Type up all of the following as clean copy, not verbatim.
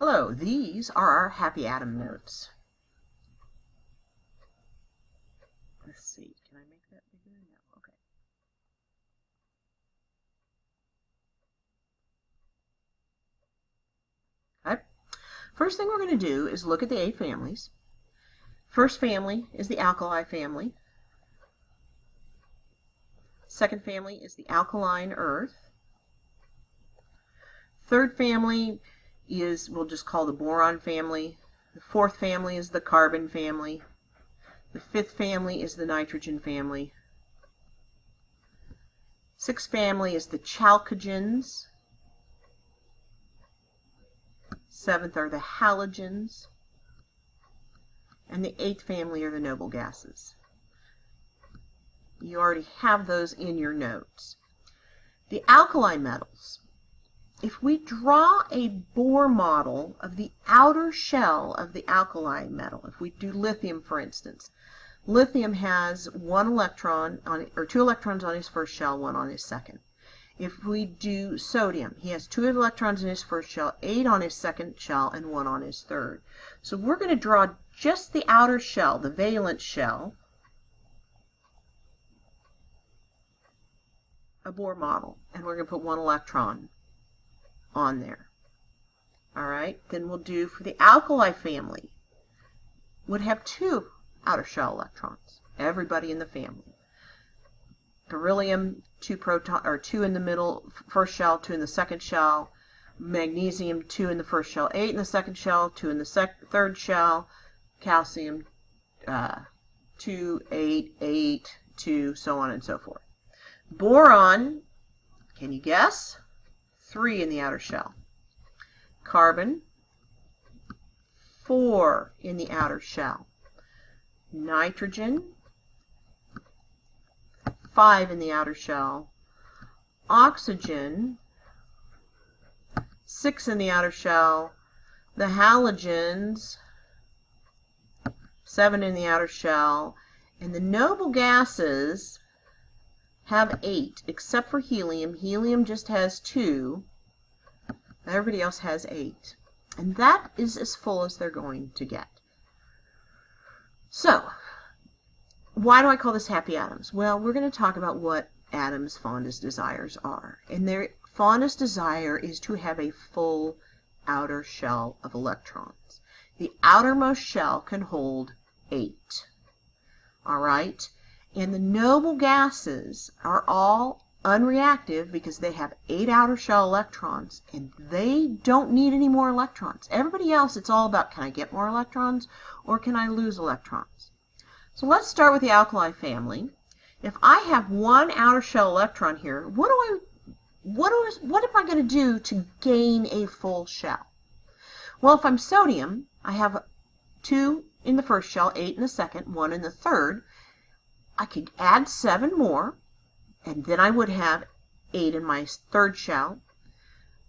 Hello, these are our happy atom notes. Let's see, can I make that bigger? No, okay. First thing we're going to do is look at the 8 families. First family is the alkali family. Second family is the alkaline earth. Third family is, we'll just call the boron family. The fourth family is the carbon family. The fifth family is the nitrogen family. Sixth family is the chalcogens. Seventh are the halogens. And the 8th family are the noble gases. You already have those in your notes. The alkali metals. If we draw a Bohr model of the outer shell of the alkali metal, if we do lithium for instance, lithium has 1 electron on, or 2 electrons on his first shell, 1 on his second. If we do sodium, he has 2 electrons in his first shell, 8 on his second shell, and 1 on his third. So we're going to draw just the outer shell, the valence shell, a Bohr model, and we're going to put 1 electron on there. All right, then we'll do for the alkali family, would have 2 outer shell electrons, everybody in the family. Beryllium, 2 proton, or 2 in the middle, first shell, 2 in the second shell. Magnesium, 2 in the first shell, 8 in the second shell, 2 in the third shell. Calcium, 2, 8, 8, 2, so on and so forth. Boron, can you guess? 3 in the outer shell. Carbon, 4 in the outer shell. Nitrogen, 5 in the outer shell. Oxygen, 6 in the outer shell. The halogens, 7 in the outer shell. And the noble gases have 8, except for helium. Helium just has 2. Everybody else has 8. And that is as full as they're going to get. So, why do I call this happy atoms? Well, we're going to talk about what atoms' fondest desires are. And their fondest desire is to have a full outer shell of electrons. The outermost shell can hold 8. All right? And the noble gases are all unreactive because they have 8 outer shell electrons, and they don't need any more electrons. Everybody else, it's all about, can I get more electrons or can I lose electrons? So let's start with the alkali family. If I have 1 outer shell electron here, what am I going to do to gain a full shell? Well, if I'm sodium, I have 2 in the first shell, 8 in the second, 1 in the third. I could add 7 more, and then I would have 8 in my third shell.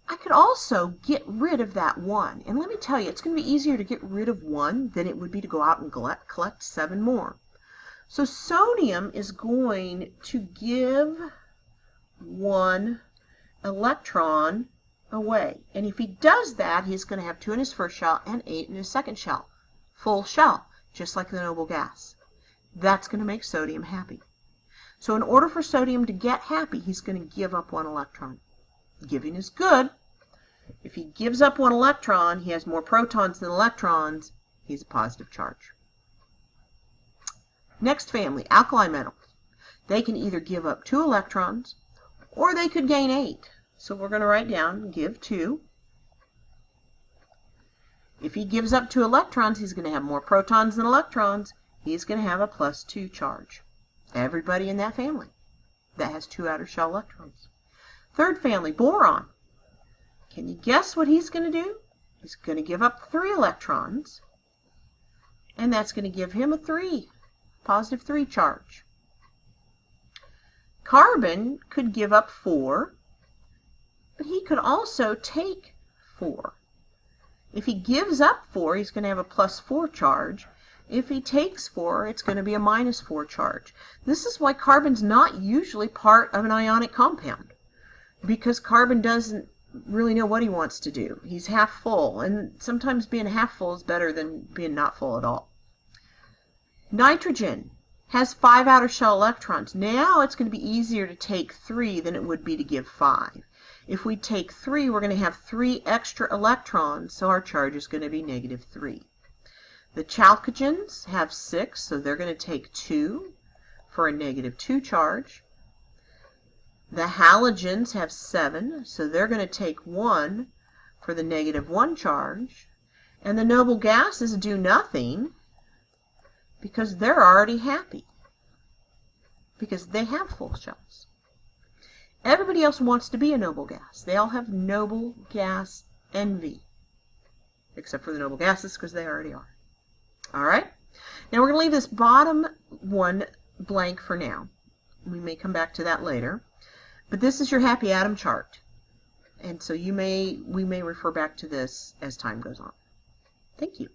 I could also get rid of that 1. And let me tell you, it's going to be easier to get rid of 1 than it would be to go out and collect 7 more. So sodium is going to give 1 electron away. And if he does that, he's going to have 2 in his first shell and 8 in his second shell. Full shell, just like the noble gas. That's going to make sodium happy. So in order for sodium to get happy, he's going to give up 1 electron. Giving is good. If he gives up 1 electron, he has more protons than electrons. He's a positive charge. Next family, alkali metals. They can either give up 2 electrons or they could gain 8. So we're going to write down give 2. If he gives up 2 electrons, he's going to have more protons than electrons. He's going to have a +2 charge. Everybody in that family that has 2 outer shell electrons. Third family, boron. Can you guess what he's going to do? He's going to give up 3 electrons, and that's going to give him a +3 charge. Carbon could give up 4, but he could also take 4. If he gives up 4, he's going to have a +4 charge. If he takes 4, it's going to be a -4 charge. This is why carbon's not usually part of an ionic compound, because carbon doesn't really know what he wants to do. He's half full, and sometimes being half full is better than being not full at all. Nitrogen has 5 outer shell electrons. Now it's going to be easier to take 3 than it would be to give 5. If we take 3, we're going to have 3 extra electrons, so our charge is going to be -3. The chalcogens have 6, so they're going to take 2 for a -2 charge. The halogens have 7, so they're going to take 1 for the -1 charge. And the noble gases do nothing because they're already happy, because they have full shells. Everybody else wants to be a noble gas. They all have noble gas envy, except for the noble gases because they already are. All right? Now we're going to leave this bottom one blank for now. We may come back to that later. But this is your happy atom chart. And so we may refer back to this as time goes on. Thank you.